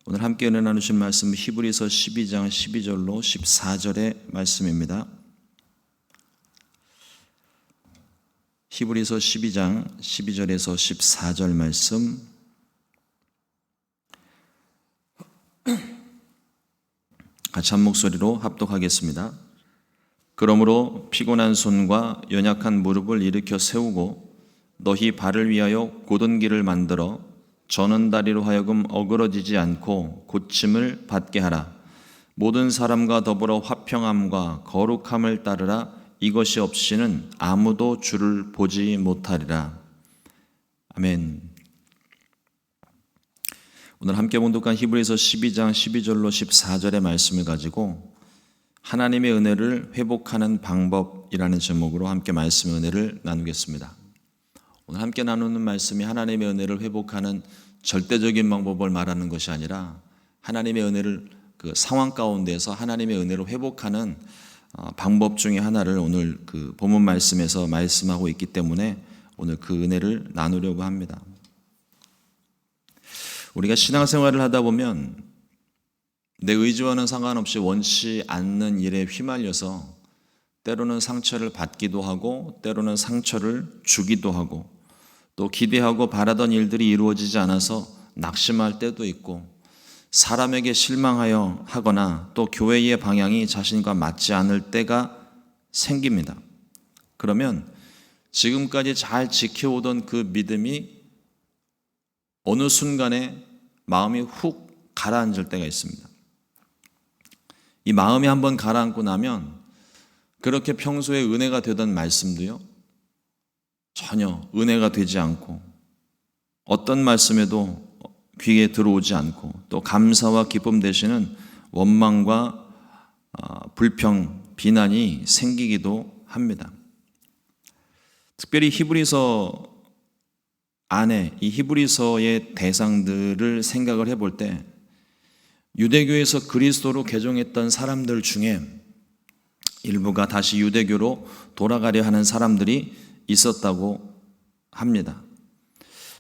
오늘 함께 은혜 나누신 말씀 히브리서 12장 12절로 14절의 말씀입니다. 히브리서 12장 12절에서 14절 말씀 같이 한 목소리로 합독하겠습니다. 그러므로 피곤한 손과 연약한 무릎을 일으켜 세우고 너희 발을 위하여 곧은 길을 만들어 저는 다리로 하여금 어그러지지 않고 고침을 받게 하라. 모든 사람과 더불어 화평함과 거룩함을 따르라. 이것이 없이는 아무도 주를 보지 못하리라. 아멘. 오늘 함께 봉독한 히브리서 12장 12절로 14절의 말씀을 가지고 하나님의 은혜를 회복하는 방법이라는 제목으로 함께 말씀의 은혜를 나누겠습니다. 오늘 함께 나누는 말씀이 하나님의 은혜를 회복하는 절대적인 방법을 말하는 것이 아니라 하나님의 은혜를 그 상황 가운데서 하나님의 은혜로 회복하는 방법 중에 하나를 오늘 그 본문 말씀에서 말씀하고 있기 때문에 오늘 그 은혜를 나누려고 합니다. 우리가 신앙생활을 하다 보면 내 의지와는 상관없이 원치 않는 일에 휘말려서 때로는 상처를 받기도 하고 때로는 상처를 주기도 하고 또 기대하고 바라던 일들이 이루어지지 않아서 낙심할 때도 있고 사람에게 실망하여 하거나 또 교회의 방향이 자신과 맞지 않을 때가 생깁니다. 그러면 지금까지 잘 지켜오던 그 믿음이 어느 순간에 마음이 훅 가라앉을 때가 있습니다. 이 마음이 한번 가라앉고 나면 그렇게 평소에 은혜가 되던 말씀도요 전혀 은혜가 되지 않고 어떤 말씀에도 귀에 들어오지 않고 또 감사와 기쁨 대신은 원망과 불평, 비난이 생기기도 합니다. 특별히 히브리서 안에 이 히브리서의 대상들을 생각을 해볼 때 유대교에서 그리스도로 개종했던 사람들 중에 일부가 다시 유대교로 돌아가려 하는 사람들이 있었다고 합니다.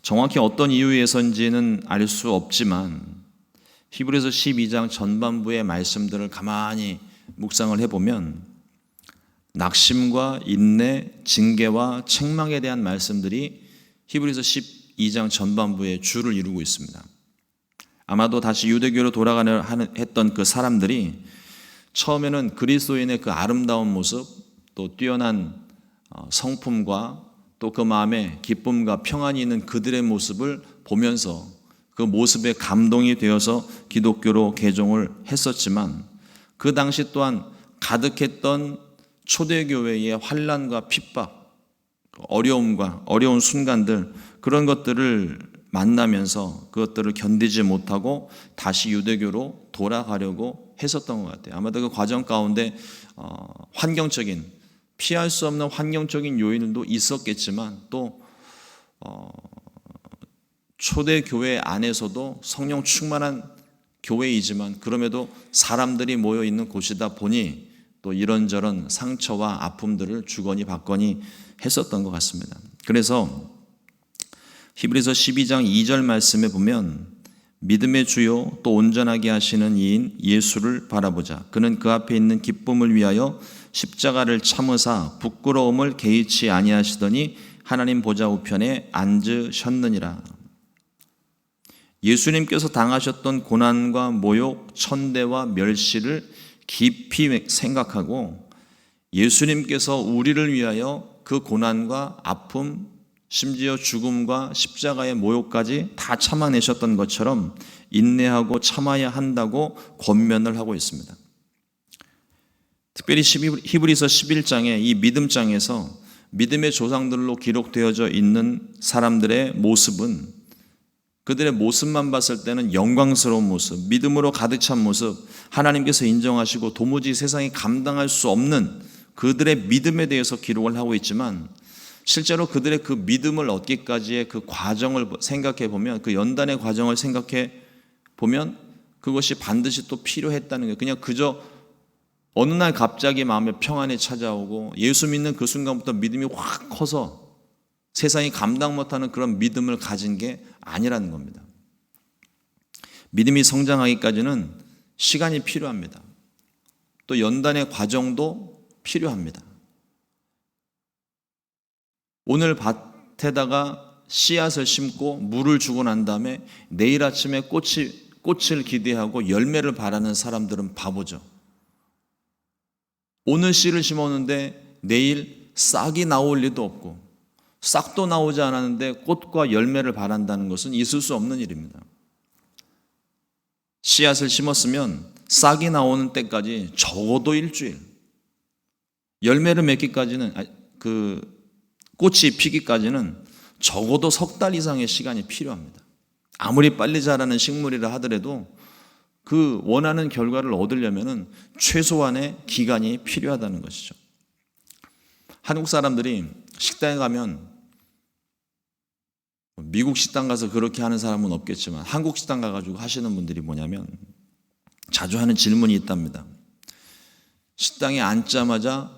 정확히 어떤 이유에서인지는 알 수 없지만 히브리서 12장 전반부의 말씀들을 가만히 묵상을 해보면 낙심과 인내, 징계와 책망에 대한 말씀들이 히브리서 12장 전반부에 주를 이루고 있습니다. 아마도 다시 유대교로 돌아가려 했던 그 사람들이 처음에는 그리스도인의 그 아름다운 모습 또 뛰어난 성품과 또 그 마음에 기쁨과 평안이 있는 그들의 모습을 보면서 그 모습에 감동이 되어서 기독교로 개종을 했었지만 그 당시 또한 가득했던 초대교회의 환난과 핍박, 어려운 순간들 그런 것들을 만나면서 그것들을 견디지 못하고 다시 유대교로 돌아가려고 했었던 것 같아요. 아마도 그 과정 가운데 환경적인 피할 수 없는 환경적인 요인도 있었겠지만 또 초대교회 안에서도 성령 충만한 교회이지만 그럼에도 사람들이 모여 있는 곳이다 보니 또 이런저런 상처와 아픔들을 주거니 받거니 했었던 것 같습니다. 그래서 히브리서 12장 2절 말씀에 보면 믿음의 주요 또 온전하게 하시는 이인 예수를 바라보자. 그는 그 앞에 있는 기쁨을 위하여 십자가를 참으사 부끄러움을 개의치 아니하시더니 하나님 보좌 우편에 앉으셨느니라. 예수님께서 당하셨던 고난과 모욕, 천대와 멸시를 깊이 생각하고 예수님께서 우리를 위하여 그 고난과 아픔, 심지어 죽음과 십자가의 모욕까지 다 참아내셨던 것처럼 인내하고 참아야 한다고 권면을 하고 있습니다. 특별히 히브리서 11장의 이 믿음장에서 믿음의 조상들로 기록되어져 있는 사람들의 모습은 그들의 모습만 봤을 때는 영광스러운 모습, 믿음으로 가득 찬 모습, 하나님께서 인정하시고 도무지 세상이 감당할 수 없는 그들의 믿음에 대해서 기록을 하고 있지만 실제로 그들의 그 믿음을 얻기까지의 그 과정을 생각해 보면 그 연단의 과정을 생각해 보면 그것이 반드시 또 필요했다는 거예요. 그냥 그저 어느 날 갑자기 마음에 평안이 찾아오고 예수 믿는 그 순간부터 믿음이 확 커서 세상이 감당 못하는 그런 믿음을 가진 게 아니라는 겁니다. 믿음이 성장하기까지는 시간이 필요합니다. 또 연단의 과정도 필요합니다. 오늘 밭에다가 씨앗을 심고 물을 주고 난 다음에 내일 아침에 꽃을 기대하고 열매를 바라는 사람들은 바보죠. 오늘 씨를 심었는데 내일 싹이 나올 리도 없고 싹도 나오지 않았는데 꽃과 열매를 바란다는 것은 있을 수 없는 일입니다. 씨앗을 심었으면 싹이 나오는 때까지 적어도 일주일, 열매를 맺기까지는 꽃이 피기까지는 적어도 석 달 이상의 시간이 필요합니다. 아무리 빨리 자라는 식물이라 하더라도 그 원하는 결과를 얻으려면 최소한의 기간이 필요하다는 것이죠. 한국 사람들이 식당에 가면, 미국 식당 가서 그렇게 하는 사람은 없겠지만 한국 식당 가가지고 하시는 분들이 뭐냐면 자주 하는 질문이 있답니다. 식당에 앉자마자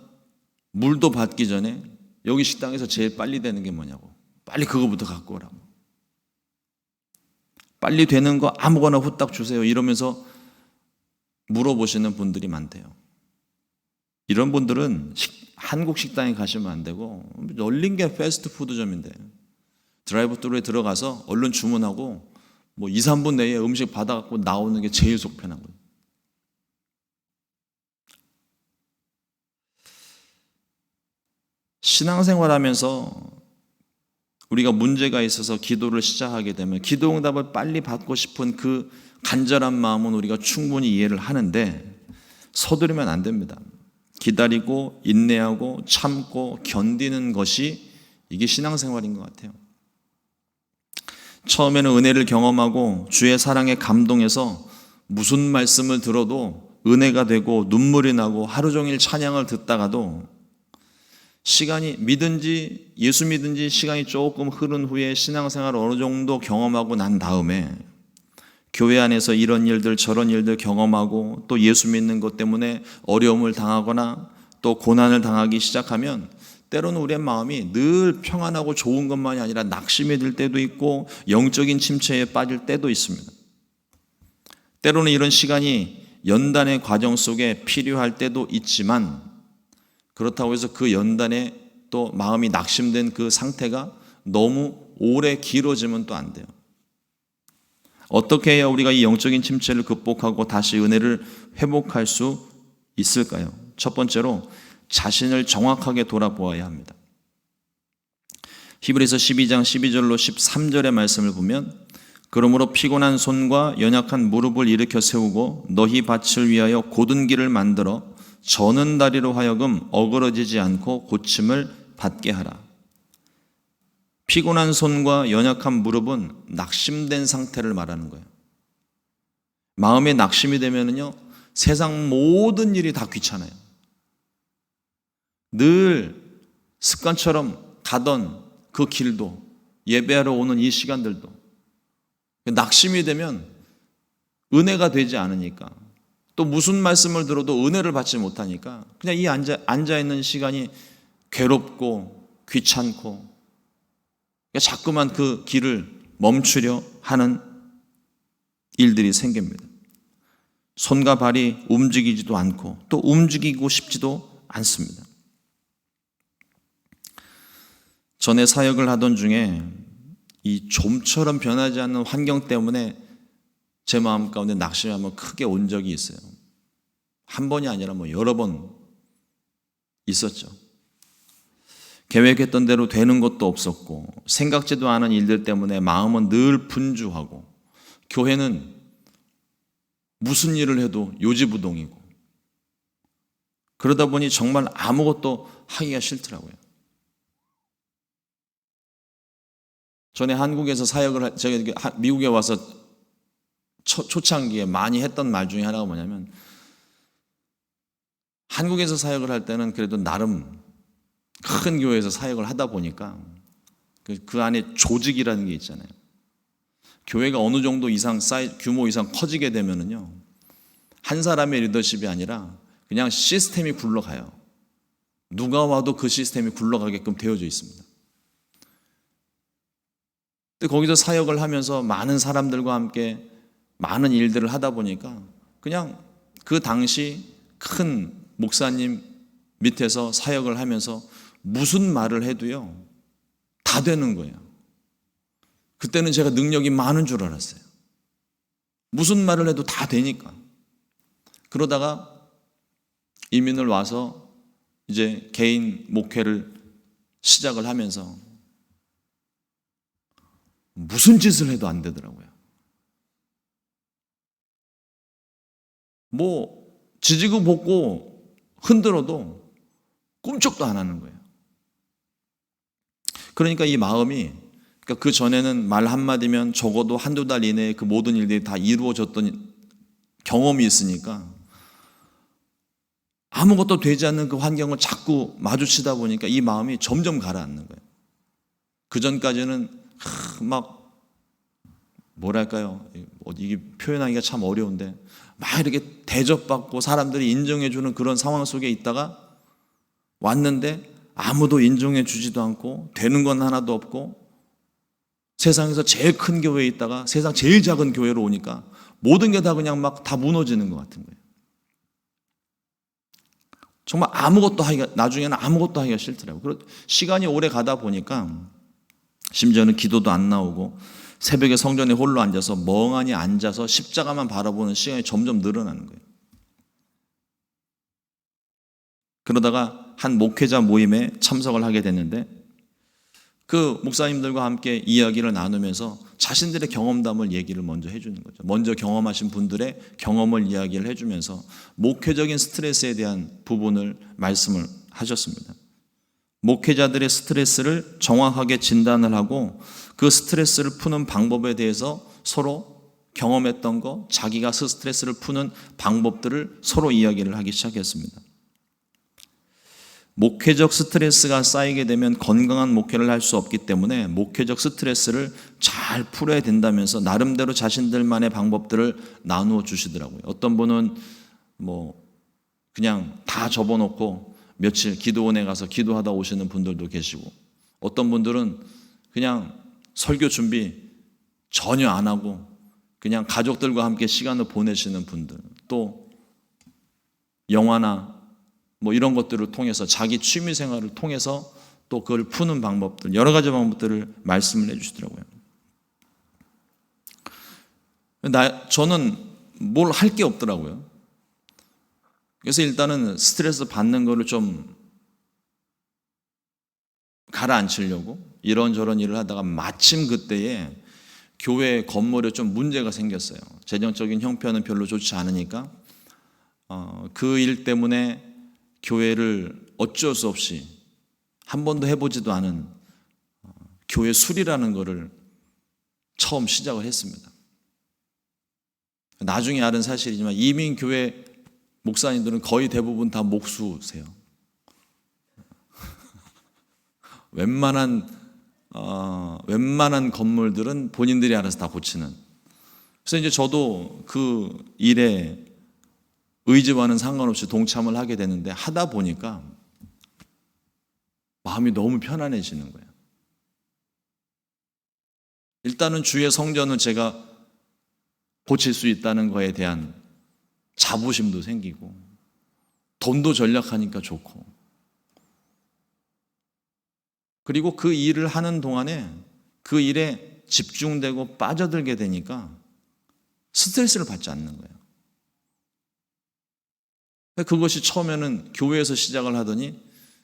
물도 받기 전에 여기 식당에서 제일 빨리 되는 게 뭐냐고, 빨리 그거부터 갖고 오라고, 빨리 되는 거 아무거나 후딱 주세요, 이러면서 물어보시는 분들이 많대요. 이런 분들은 한국 식당에 가시면 안 되고 열린 게 패스트푸드점인데 드라이브스루에 들어가서 얼른 주문하고 2, 3분 내에 음식 받아갖고 나오는 게 제일 속 편한 거예요. 신앙생활하면서 우리가 문제가 있어서 기도를 시작하게 되면 기도 응답을 빨리 받고 싶은 그 간절한 마음은 우리가 충분히 이해를 하는데 서두르면 안 됩니다. 기다리고 인내하고 참고 견디는 것이 이게 신앙생활인 것 같아요. 처음에는 은혜를 경험하고 주의 사랑에 감동해서 무슨 말씀을 들어도 은혜가 되고 눈물이 나고 하루 종일 찬양을 듣다가도 시간이 예수 믿은지 시간이 조금 흐른 후에 신앙생활을 어느 정도 경험하고 난 다음에 교회 안에서 이런 일들 저런 일들 경험하고 또 예수 믿는 것 때문에 어려움을 당하거나 또 고난을 당하기 시작하면 때로는 우리의 마음이 늘 평안하고 좋은 것만이 아니라 낙심이 들 때도 있고 영적인 침체에 빠질 때도 있습니다. 때로는 이런 시간이 연단의 과정 속에 필요할 때도 있지만 그렇다고 해서 그 연단에 또 마음이 낙심된 그 상태가 너무 오래 길어지면 또 안 돼요. 어떻게 해야 우리가 이 영적인 침체를 극복하고 다시 은혜를 회복할 수 있을까요? 첫 번째로 자신을 정확하게 돌아보아야 합니다. 히브리서 12장 12절로 13절의 말씀을 보면 그러므로 피곤한 손과 연약한 무릎을 일으켜 세우고 너희 밭을 위하여 곧은 길을 만들어 저는 다리로 하여금 어그러지지 않고 고침을 받게 하라. 피곤한 손과 연약한 무릎은 낙심된 상태를 말하는 거예요. 마음에 낙심이 되면은요, 세상 모든 일이 다 귀찮아요. 늘 습관처럼 가던 그 길도, 예배하러 오는 이 시간들도 낙심이 되면 은혜가 되지 않으니까, 또 무슨 말씀을 들어도 은혜를 받지 못하니까 그냥 이 앉아있는 시간이 괴롭고 귀찮고 자꾸만 그 길을 멈추려 하는 일들이 생깁니다. 손과 발이 움직이지도 않고 또 움직이고 싶지도 않습니다. 전에 사역을 하던 중에 이 좀처럼 변하지 않는 환경 때문에 제 마음 가운데 낙심이 한번 크게 온 적이 있어요. 한 번이 아니라 여러 번 있었죠. 계획했던 대로 되는 것도 없었고 생각지도 않은 일들 때문에 마음은 늘 분주하고 교회는 무슨 일을 해도 요지부동이고 그러다 보니 정말 아무것도 하기가 싫더라고요. 전에 한국에서 사역을 제가 미국에 와서 초창기에 많이 했던 말 중에 하나가 뭐냐면 한국에서 사역을 할 때는 그래도 나름 큰 교회에서 사역을 하다 보니까 그 안에 조직이라는 게 있잖아요. 교회가 어느 정도 이상 규모 이상 커지게 되면은요, 한 사람의 리더십이 아니라 그냥 시스템이 굴러가요. 누가 와도 그 시스템이 굴러가게끔 되어져 있습니다. 근데 거기서 사역을 하면서 많은 사람들과 함께 많은 일들을 하다 보니까 그냥 그 당시 큰 목사님 밑에서 사역을 하면서 무슨 말을 해도요, 다 되는 거예요. 그때는 제가 능력이 많은 줄 알았어요. 무슨 말을 해도 다 되니까. 그러다가 이민을 와서 이제 개인 목회를 시작을 하면서 무슨 짓을 해도 안 되더라고요. 뭐 지지고 볶고 흔들어도 꿈쩍도 안 하는 거예요. 그러니까 이 마음이, 그러니까 그 전에는 말 한마디면 적어도 한두 달 이내에 그 모든 일들이 다 이루어졌던 경험이 있으니까 아무것도 되지 않는 그 환경을 자꾸 마주치다 보니까 이 마음이 점점 가라앉는 거예요. 그 전까지는 막 뭐랄까요, 이게 표현하기가 참 어려운데 막 이렇게 대접받고 사람들이 인정해주는 그런 상황 속에 있다가 왔는데 아무도 인정해 주지도 않고 되는 건 하나도 없고, 세상에서 제일 큰 교회에 있다가 세상 제일 작은 교회로 오니까 모든 게 다 그냥 막 다 무너지는 것 같은 거예요. 정말 나중에는 아무것도 하기가 싫더라고요. 시간이 오래 가다 보니까 심지어는 기도도 안 나오고 새벽에 성전에 홀로 앉아서 멍하니 앉아서 십자가만 바라보는 시간이 점점 늘어나는 거예요. 그러다가 한 목회자 모임에 참석을 하게 됐는데 그 목사님들과 함께 이야기를 나누면서 자신들의 경험담을 얘기를 먼저 해주는 거죠. 먼저 경험하신 분들의 경험을 이야기를 해주면서 목회적인 스트레스에 대한 부분을 말씀을 하셨습니다. 목회자들의 스트레스를 정확하게 진단을 하고 그 스트레스를 푸는 방법에 대해서 서로 경험했던 거, 자기가 스트레스를 푸는 방법들을 서로 이야기를 하기 시작했습니다. 목회적 스트레스가 쌓이게 되면 건강한 목회를 할 수 없기 때문에 목회적 스트레스를 잘 풀어야 된다면서 나름대로 자신들만의 방법들을 나누어 주시더라고요. 어떤 분은 뭐 그냥 다 접어놓고 며칠 기도원에 가서 기도하다 오시는 분들도 계시고, 어떤 분들은 그냥 설교 준비 전혀 안 하고 그냥 가족들과 함께 시간을 보내시는 분들, 또 영화나 뭐 이런 것들을 통해서 자기 취미 생활을 통해서 또 그걸 푸는 방법들, 여러 가지 방법들을 말씀을 해주시더라고요. 저는 뭘 할 게 없더라고요. 그래서 일단은 스트레스 받는 거를 좀 가라앉히려고 이런저런 일을 하다가 마침 그때에 교회 건물에 좀 문제가 생겼어요. 재정적인 형편은 별로 좋지 않으니까 그 일 때문에 교회를 어쩔 수 없이 한 번도 해보지도 않은 교회 수리라는 것을 처음 시작을 했습니다. 나중에 알은 사실이지만 이민교회 목사님들은 거의 대부분 다 목수세요. 웬만한 건물들은 본인들이 알아서 다 고치는. 그래서 이제 저도 그 일에 의지와는 상관없이 동참을 하게 되는데, 하다 보니까 마음이 너무 편안해지는 거예요. 일단은 주의 성전을 제가 고칠 수 있다는 거에 대한 자부심도 생기고, 돈도 절약하니까 좋고, 그리고 그 일을 하는 동안에 그 일에 집중되고 빠져들게 되니까 스트레스를 받지 않는 거예요. 그것이 처음에는 교회에서 시작을 하더니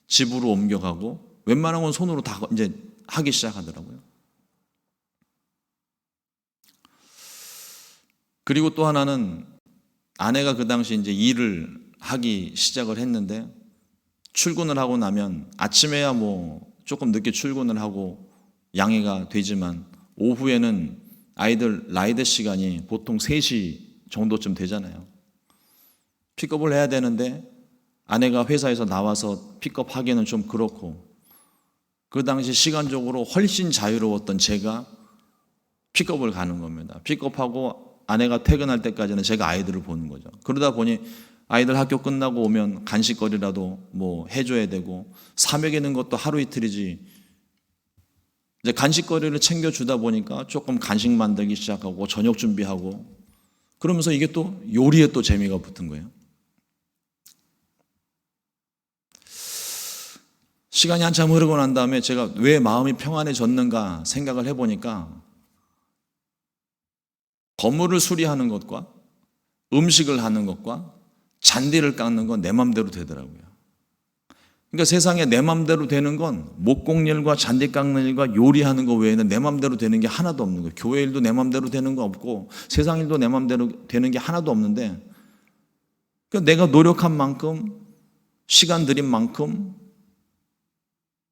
집으로 옮겨가고 웬만한 건 손으로 다 이제 하기 시작하더라고요. 그리고 또 하나는 아내가 그 당시 이제 일을 하기 시작을 했는데, 출근을 하고 나면 아침에야 뭐 조금 늦게 출근을 하고 양해가 되지만 오후에는 아이들 라이드 시간이 보통 3시 정도쯤 되잖아요. 픽업을 해야 되는데 아내가 회사에서 나와서 픽업하기는 좀 그렇고, 그 당시 시간적으로 훨씬 자유로웠던 제가 픽업을 가는 겁니다. 픽업하고 아내가 퇴근할 때까지는 제가 아이들을 보는 거죠. 그러다 보니 아이들 학교 끝나고 오면 간식거리라도 뭐 해줘야 되고, 사먹이는 것도 하루 이틀이지. 이제 간식거리를 챙겨주다 보니까 조금 간식 만들기 시작하고 저녁 준비하고, 그러면서 이게 또 요리에 또 재미가 붙은 거예요. 시간이 한참 흐르고 난 다음에 제가 왜 마음이 평안해졌는가 생각을 해보니까 건물을 수리하는 것과 음식을 하는 것과 잔디를 깎는 건 내 맘대로 되더라고요. 그러니까 세상에 내 맘대로 되는 건 목공일과 잔디 깎는 일과 요리하는 거 외에는 내 맘대로 되는 게 하나도 없는 거예요. 교회 일도 내 맘대로 되는 거 없고 세상 일도 내 맘대로 되는 게 하나도 없는데, 그러니까 내가 노력한 만큼, 시간 들인 만큼,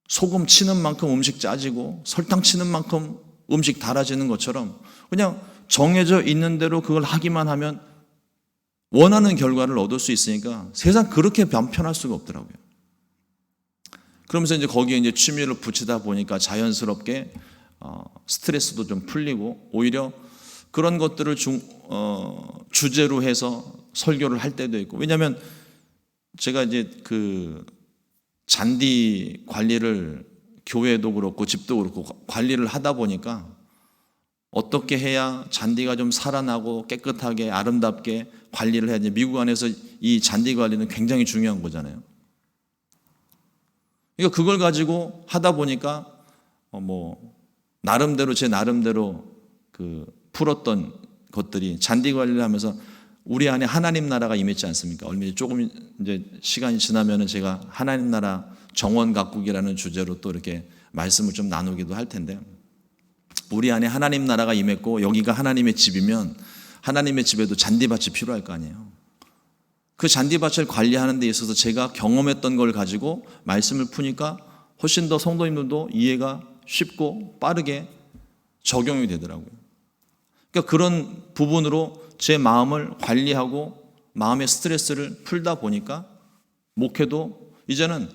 소금 치는 만큼 음식 짜지고 설탕 치는 만큼 음식 달아지는 것처럼 그냥 정해져 있는 대로 그걸 하기만 하면 원하는 결과를 얻을 수 있으니까 세상 그렇게 편할 수가 없더라고요. 그러면서 이제 거기에 이제 취미를 붙이다 보니까 자연스럽게 스트레스도 좀 풀리고 오히려 그런 것들을 주제로 해서 설교를 할 때도 있고, 왜냐하면 제가 이제 그 잔디 관리를 교회도 그렇고 집도 그렇고 관리를 하다 보니까 어떻게 해야 잔디가 좀 살아나고 깨끗하게 아름답게 관리를 해야지. 미국 안에서 이 잔디 관리는 굉장히 중요한 거잖아요. 그러니까 그걸 가지고 하다 보니까 나름대로 제 나름대로 그 풀었던 것들이 잔디 관리를 하면서 우리 안에 하나님 나라가 임했지 않습니까? 얼마 전에 조금 이제 시간이 지나면은 제가 하나님 나라 정원 가꾸기라는 주제로 또 이렇게 말씀을 좀 나누기도 할 텐데, 우리 안에 하나님 나라가 임했고 여기가 하나님의 집이면 하나님의 집에도 잔디밭이 필요할 거 아니에요. 그 잔디밭을 관리하는 데 있어서 제가 경험했던 걸 가지고 말씀을 푸니까 훨씬 더 성도님들도 이해가 쉽고 빠르게 적용이 되더라고요. 그러니까 그런 부분으로 제 마음을 관리하고 마음의 스트레스를 풀다 보니까 목회도 이제는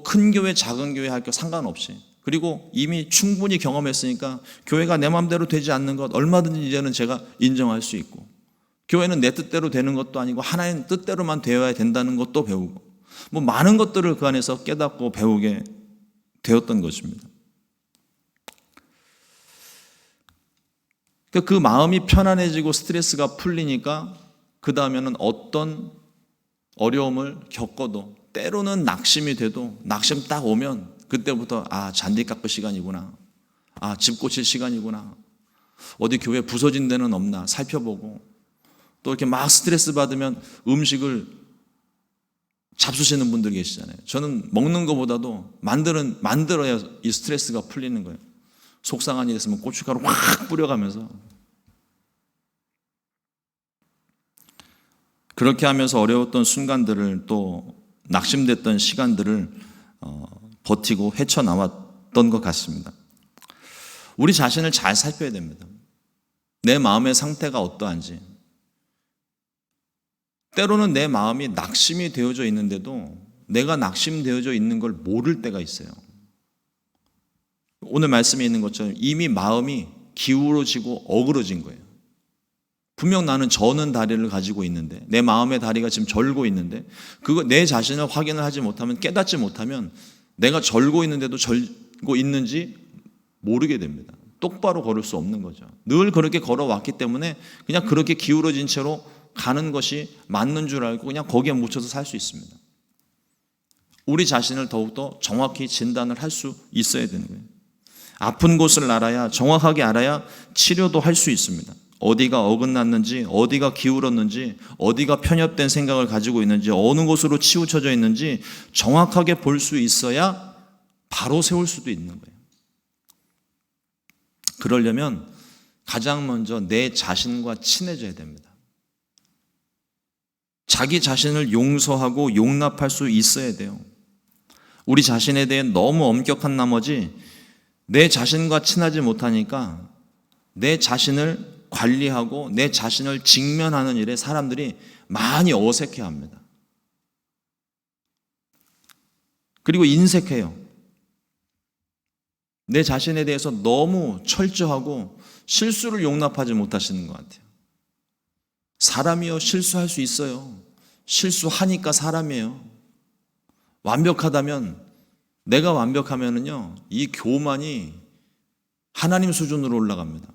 큰 교회 작은 교회 할 거 상관없이, 그리고 이미 충분히 경험했으니까 교회가 내 마음대로 되지 않는 것 얼마든지 이제는 제가 인정할 수 있고, 교회는 내 뜻대로 되는 것도 아니고 하나님 뜻대로만 되어야 된다는 것도 배우고, 많은 것들을 그 안에서 깨닫고 배우게 되었던 것입니다. 그 마음이 편안해지고 스트레스가 풀리니까 그 다음에는 어떤 어려움을 겪어도, 때로는 낙심이 돼도 낙심 딱 오면 그때부터 잔디 깎을 시간이구나, 집 고칠 시간이구나, 어디 교회 부서진 데는 없나 살펴보고, 또 이렇게 막 스트레스 받으면 음식을 잡수시는 분들 계시잖아요. 저는 먹는 것보다도 만들어야 이 스트레스가 풀리는 거예요. 속상한 일 있으면 고춧가루 확 뿌려가면서, 그렇게 하면서 어려웠던 순간들을, 또 낙심됐던 시간들을 버티고 헤쳐나왔던 것 같습니다. 우리 자신을 잘 살펴야 됩니다. 내 마음의 상태가 어떠한지. 때로는 내 마음이 낙심이 되어져 있는데도 내가 낙심되어져 있는 걸 모를 때가 있어요. 오늘 말씀에 있는 것처럼 이미 마음이 기울어지고 어그러진 거예요. 분명 나는 저는 다리를 가지고 있는데, 내 마음의 다리가 지금 절고 있는데, 그거 내 자신을 확인을 하지 못하면, 깨닫지 못하면 내가 절고 있는데도 절고 있는지 모르게 됩니다. 똑바로 걸을 수 없는 거죠. 늘 그렇게 걸어왔기 때문에 그냥 그렇게 기울어진 채로 가는 것이 맞는 줄 알고 그냥 거기에 묻혀서 살 수 있습니다. 우리 자신을 더욱더 정확히 진단을 할 수 있어야 되는 거예요. 아픈 곳을 알아야, 정확하게 알아야 치료도 할 수 있습니다. 어디가 어긋났는지, 어디가 기울었는지, 어디가 편협된 생각을 가지고 있는지, 어느 곳으로 치우쳐져 있는지 정확하게 볼 수 있어야 바로 세울 수도 있는 거예요. 그러려면 가장 먼저 내 자신과 친해져야 됩니다. 자기 자신을 용서하고 용납할 수 있어야 돼요. 우리 자신에 대해 너무 엄격한 나머지 내 자신과 친하지 못하니까 내 자신을 관리하고 내 자신을 직면하는 일에 사람들이 많이 어색해합니다. 그리고 인색해요. 내 자신에 대해서 너무 철저하고 실수를 용납하지 못하시는 것 같아요. 사람이요, 실수할 수 있어요. 실수하니까 사람이에요. 완벽하다면, 내가 완벽하면은요, 이 교만이 하나님 수준으로 올라갑니다.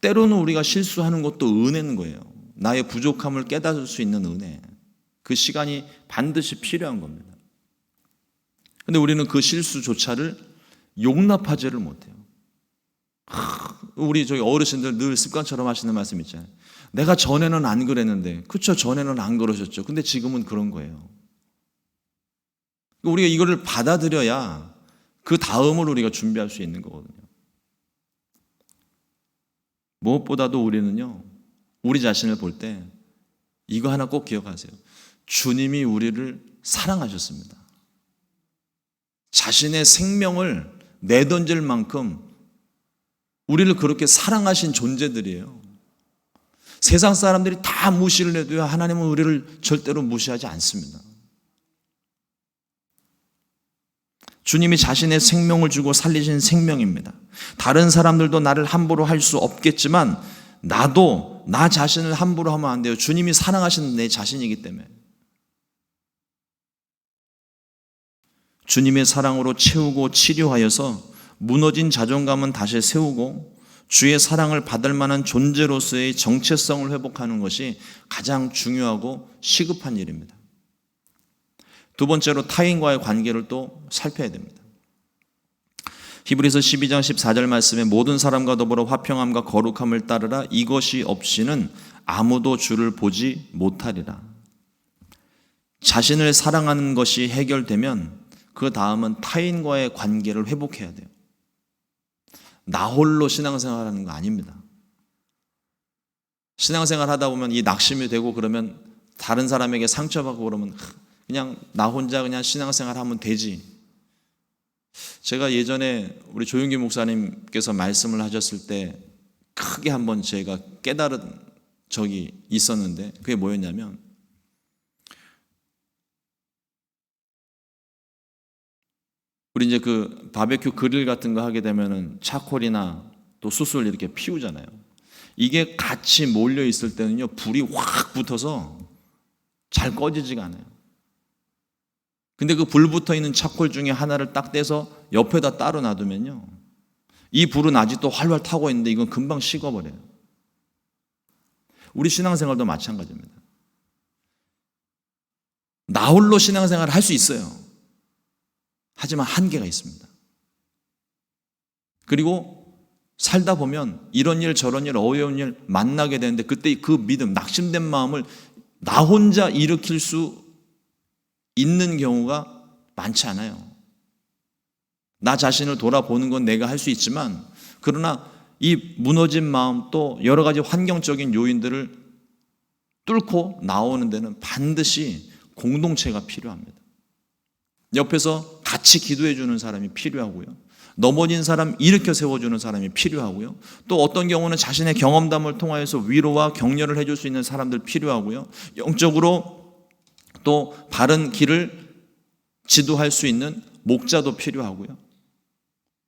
때로는 우리가 실수하는 것도 은혜인 거예요. 나의 부족함을 깨달을 수 있는 은혜. 그 시간이 반드시 필요한 겁니다. 근데 우리는 그 실수조차를 용납하지를 못해요. 우리 저희 어르신들 늘 습관처럼 하시는 말씀 있잖아요. 내가 전에는 안 그랬는데, 그렇죠? 전에는 안 그러셨죠. 근데 지금은 그런 거예요. 우리가 이거를 받아들여야 그 다음을 우리가 준비할 수 있는 거거든요. 무엇보다도 우리는요, 우리 자신을 볼 때 이거 하나 꼭 기억하세요. 주님이 우리를 사랑하셨습니다. 자신의 생명을 내던질 만큼 우리를 그렇게 사랑하신 존재들이에요. 세상 사람들이 다 무시를 해도요, 하나님은 우리를 절대로 무시하지 않습니다. 주님이 자신의 생명을 주고 살리신 생명입니다. 다른 사람들도 나를 함부로 할 수 없겠지만 나도 나 자신을 함부로 하면 안 돼요. 주님이 사랑하시는 내 자신이기 때문에. 주님의 사랑으로 채우고 치료하여서 무너진 자존감은 다시 세우고 주의 사랑을 받을 만한 존재로서의 정체성을 회복하는 것이 가장 중요하고 시급한 일입니다. 두 번째로 타인과의 관계를 또 살펴야 됩니다. 히브리서 12장 14절 말씀에 모든 사람과 더불어 화평함과 거룩함을 따르라. 이것이 없이는 아무도 주를 보지 못하리라. 자신을 사랑하는 것이 해결되면 그 다음은 타인과의 관계를 회복해야 돼요. 나 홀로 신앙생활하는 거 아닙니다. 신앙생활 하다 보면 이 낙심이 되고 그러면 다른 사람에게 상처받고 그러면 그냥 나 혼자 그냥 신앙생활 하면 되지. 제가 예전에 우리 조윤기 목사님께서 말씀을 하셨을 때 크게 한번 제가 깨달은 적이 있었는데 그게 뭐였냐면 우리 이제 그 바베큐 그릴 같은 거 하게 되면은 차콜이나 또 숯을 이렇게 피우잖아요. 이게 같이 몰려 있을 때는요, 불이 확 붙어서 잘 꺼지지가 않아요. 근데 그 불 붙어 있는 차콜 중에 하나를 딱 떼서 옆에다 따로 놔두면요, 이 불은 아직도 활활 타고 있는데 이건 금방 식어버려요. 우리 신앙생활도 마찬가지입니다. 나 홀로 신앙생활을 할 수 있어요. 하지만 한계가 있습니다. 그리고 살다 보면 이런 일 저런 일 어려운 일 만나게 되는데 그때 그 믿음, 낙심된 마음을 나 혼자 일으킬 수 있는 경우가 많지 않아요. 나 자신을 돌아보는 건 내가 할 수 있지만 그러나 이 무너진 마음 또 여러 가지 환경적인 요인들을 뚫고 나오는 데는 반드시 공동체가 필요합니다. 옆에서 같이 기도해 주는 사람이 필요하고요. 넘어진 사람 일으켜 세워주는 사람이 필요하고요. 또 어떤 경우는 자신의 경험담을 통하여서 위로와 격려를 해줄 수 있는 사람들 필요하고요. 영적으로 또 바른 길을 지도할 수 있는 목자도 필요하고요.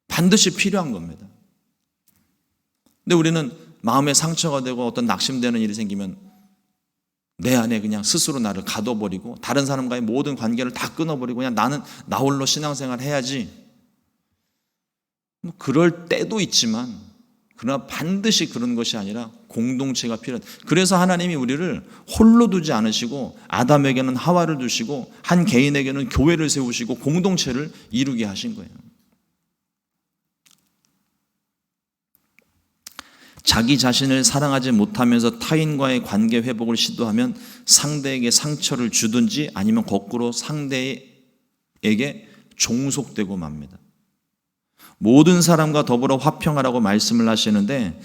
반드시 필요한 겁니다. 근데 우리는 마음에 상처가 되고 어떤 낙심되는 일이 생기면 내 안에 그냥 스스로 나를 가둬버리고 다른 사람과의 모든 관계를 다 끊어버리고 그냥 나는 나 홀로 신앙생활 해야지. 그럴 때도 있지만 그러나 반드시 그런 것이 아니라 공동체가 필요하다. 그래서 하나님이 우리를 홀로 두지 않으시고 아담에게는 하와를 두시고 한 개인에게는 교회를 세우시고 공동체를 이루게 하신 거예요. 자기 자신을 사랑하지 못하면서 타인과의 관계 회복을 시도하면 상대에게 상처를 주든지 아니면 거꾸로 상대에게 종속되고 맙니다. 모든 사람과 더불어 화평하라고 말씀을 하시는데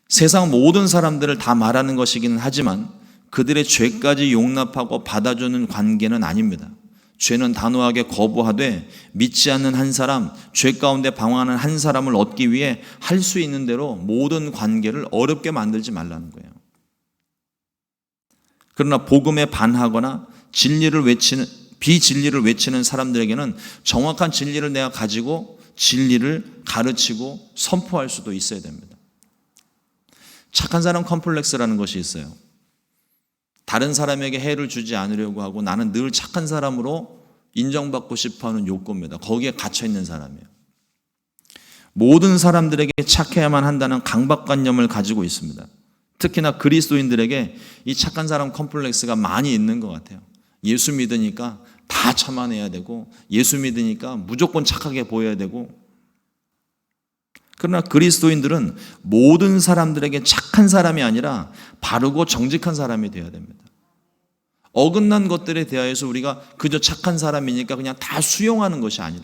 세상 모든 사람들을 다 말하는 것이기는 하지만 그들의 죄까지 용납하고 받아주는 관계는 아닙니다. 죄는 단호하게 거부하되 믿지 않는 한 사람, 죄 가운데 방황하는 한 사람을 얻기 위해 할 수 있는 대로 모든 관계를 어렵게 만들지 말라는 거예요. 그러나 복음에 반하거나 비진리를 외치는 사람들에게는 정확한 진리를 내가 가지고 진리를 가르치고 선포할 수도 있어야 됩니다. 착한 사람 컴플렉스라는 것이 있어요. 다른 사람에게 해를 주지 않으려고 하고 나는 늘 착한 사람으로 인정받고 싶어하는 욕구입니다. 거기에 갇혀있는 사람이에요. 모든 사람들에게 착해야만 한다는 강박관념을 가지고 있습니다. 특히나 그리스도인들에게 이 착한 사람 컴플렉스가 많이 있는 것 같아요. 예수 믿으니까 다 참아내야 되고, 예수 믿으니까 무조건 착하게 보여야 되고. 그러나 그리스도인들은 모든 사람들에게 착한 사람이 아니라 바르고 정직한 사람이 되어야 됩니다. 어긋난 것들에 대하여서 우리가 그저 착한 사람이니까 그냥 다 수용하는 것이 아니라,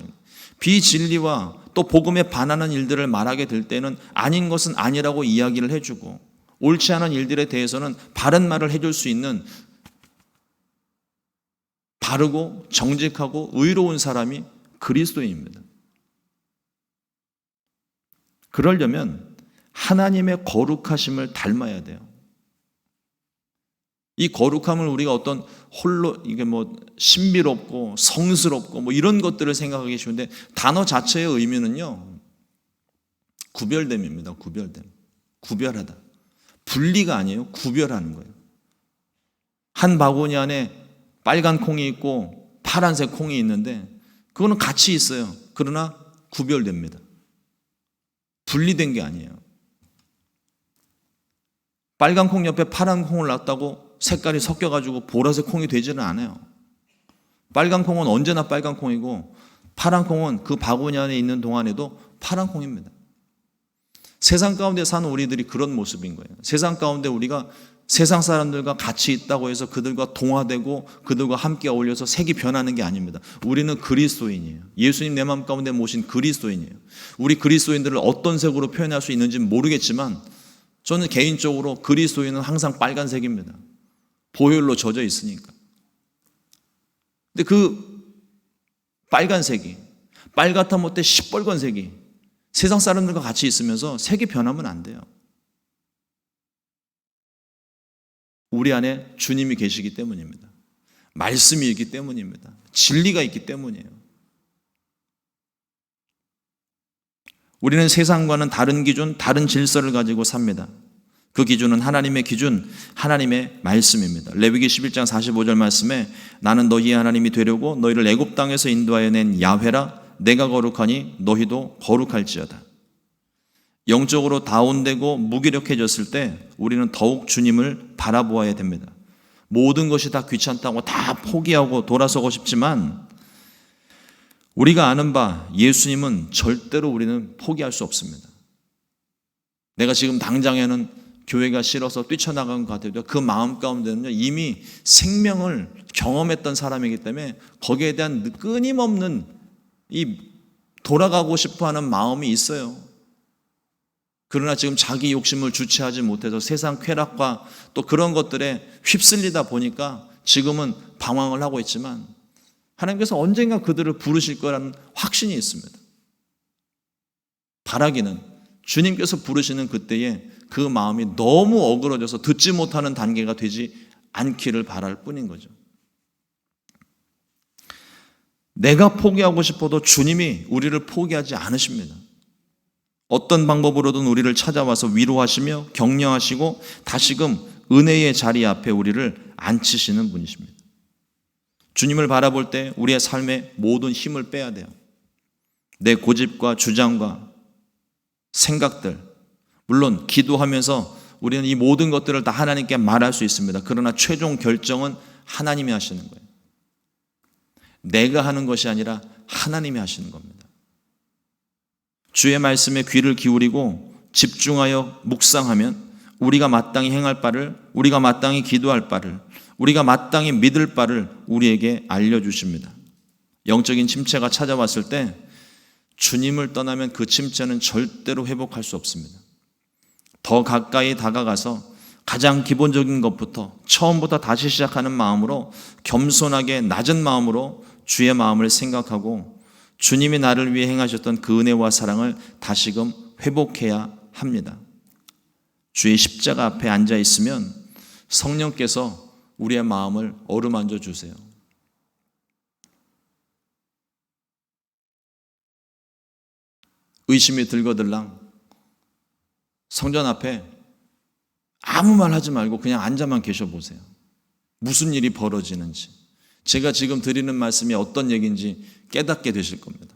비진리와 또 복음에 반하는 일들을 말하게 될 때는 아닌 것은 아니라고 이야기를 해주고, 옳지 않은 일들에 대해서는 바른 말을 해줄 수 있는 바르고 정직하고 의로운 사람이 그리스도인입니다. 그러려면 하나님의 거룩하심을 닮아야 돼요. 이 거룩함을 우리가 어떤 홀로 이게 뭐 신비롭고 성스럽고 뭐 이런 것들을 생각하기 쉬운데, 단어 자체의 의미는요, 구별됨입니다. 구별됨. 구별하다. 분리가 아니에요. 구별하는 거예요. 한 바구니 안에 빨간 콩이 있고 파란색 콩이 있는데 그거는 같이 있어요. 그러나 구별됩니다. 분리된 게 아니에요. 빨간 콩 옆에 파란 콩을 놨다고 색깔이 섞여가지고 보라색 콩이 되지는 않아요. 빨간 콩은 언제나 빨간 콩이고 파란 콩은 그 바구니 안에 있는 동안에도 파란 콩입니다. 세상 가운데 사는 우리들이 그런 모습인 거예요. 세상 가운데 우리가 세상 사람들과 같이 있다고 해서 그들과 동화되고 그들과 함께 어울려서 색이 변하는 게 아닙니다. 우리는 그리스도인이에요. 예수님 내 마음 가운데 모신 그리스도인이에요. 우리 그리스도인들을 어떤 색으로 표현할 수 있는지는 모르겠지만 저는 개인적으로 그리스도인은 항상 빨간색입니다. 보혈로 젖어 있으니까. 근데 그 빨간색이 빨갛다 못해 시뻘건색이 세상 사람들과 같이 있으면서 색이 변하면 안 돼요. 우리 안에 주님이 계시기 때문입니다. 말씀이 있기 때문입니다. 진리가 있기 때문이에요. 우리는 세상과는 다른 기준, 다른 질서를 가지고 삽니다. 그 기준은 하나님의 기준, 하나님의 말씀입니다. 레위기 11장 45절 말씀에 나는 너희의 하나님이 되려고 너희를 애굽 땅에서 인도하여 낸 야훼라, 내가 거룩하니 너희도 거룩할지어다. 영적으로 다운되고 무기력해졌을 때 우리는 더욱 주님을 바라보아야 됩니다. 모든 것이 다 귀찮다고 다 포기하고 돌아서고 싶지만 우리가 아는 바 예수님은 절대로 우리는 포기할 수 없습니다. 내가 지금 당장에는 교회가 싫어서 뛰쳐나간 것 같아도 그 마음 가운데는요, 이미 생명을 경험했던 사람이기 때문에 거기에 대한 끊임없는 이 돌아가고 싶어하는 마음이 있어요. 그러나 지금 자기 욕심을 주체하지 못해서 세상 쾌락과 또 그런 것들에 휩쓸리다 보니까 지금은 방황을 하고 있지만 하나님께서 언젠가 그들을 부르실 거라는 확신이 있습니다. 바라기는 주님께서 부르시는 그때에 그 마음이 너무 어그러져서 듣지 못하는 단계가 되지 않기를 바랄 뿐인 거죠. 내가 포기하고 싶어도 주님이 우리를 포기하지 않으십니다. 어떤 방법으로든 우리를 찾아와서 위로하시며 격려하시고 다시금 은혜의 자리 앞에 우리를 앉히시는 분이십니다. 주님을 바라볼 때 우리의 삶에 모든 힘을 빼야 돼요. 내 고집과 주장과 생각들, 물론 기도하면서 우리는 이 모든 것들을 다 하나님께 말할 수 있습니다. 그러나 최종 결정은 하나님이 하시는 거예요. 내가 하는 것이 아니라 하나님이 하시는 겁니다. 주의 말씀에 귀를 기울이고 집중하여 묵상하면 우리가 마땅히 행할 바를, 우리가 마땅히 기도할 바를, 우리가 마땅히 믿을 바를 우리에게 알려주십니다. 영적인 침체가 찾아왔을 때 주님을 떠나면 그 침체는 절대로 회복할 수 없습니다. 더 가까이 다가가서 가장 기본적인 것부터 처음부터 다시 시작하는 마음으로 겸손하게 낮은 마음으로 주의 마음을 생각하고 주님이 나를 위해 행하셨던 그 은혜와 사랑을 다시금 회복해야 합니다. 주의 십자가 앞에 앉아 있으면 성령께서 우리의 마음을 어루만져 주세요. 의심이 들거들랑 성전 앞에 아무 말 하지 말고 그냥 앉아만 계셔 보세요. 무슨 일이 벌어지는지, 제가 지금 드리는 말씀이 어떤 얘기인지 깨닫게 되실 겁니다.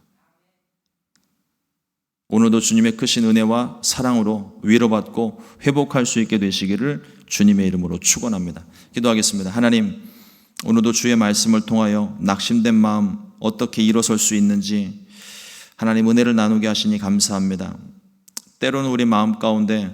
오늘도 주님의 크신 은혜와 사랑으로 위로받고 회복할 수 있게 되시기를 주님의 이름으로 축원합니다. 기도하겠습니다. 하나님, 오늘도 주의 말씀을 통하여 낙심된 마음 어떻게 일어설 수 있는지 하나님 은혜를 나누게 하시니 감사합니다. 때로는 우리 마음 가운데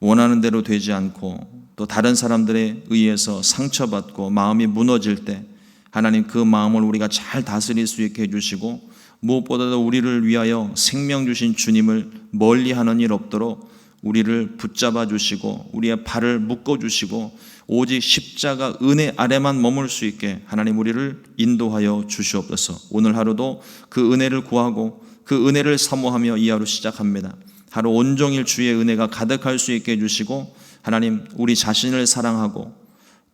원하는 대로 되지 않고 또 다른 사람들에 의해서 상처받고 마음이 무너질 때 하나님 그 마음을 우리가 잘 다스릴 수 있게 해주시고 무엇보다도 우리를 위하여 생명 주신 주님을 멀리하는 일 없도록 우리를 붙잡아 주시고 우리의 발을 묶어 주시고 오직 십자가 은혜 아래만 머물 수 있게 하나님 우리를 인도하여 주시옵소서. 오늘 하루도 그 은혜를 구하고 그 은혜를 사모하며 이 하루 시작합니다. 하루 온종일 주의 은혜가 가득할 수 있게 해주시고 하나님 우리 자신을 사랑하고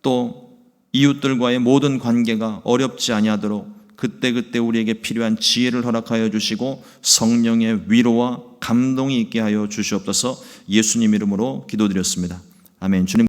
또 이웃들과의 모든 관계가 어렵지 아니하도록 그때그때 우리에게 필요한 지혜를 허락하여 주시고 성령의 위로와 감동이 있게 하여 주시옵소서. 예수님 이름으로 기도드렸습니다. 아멘. 주님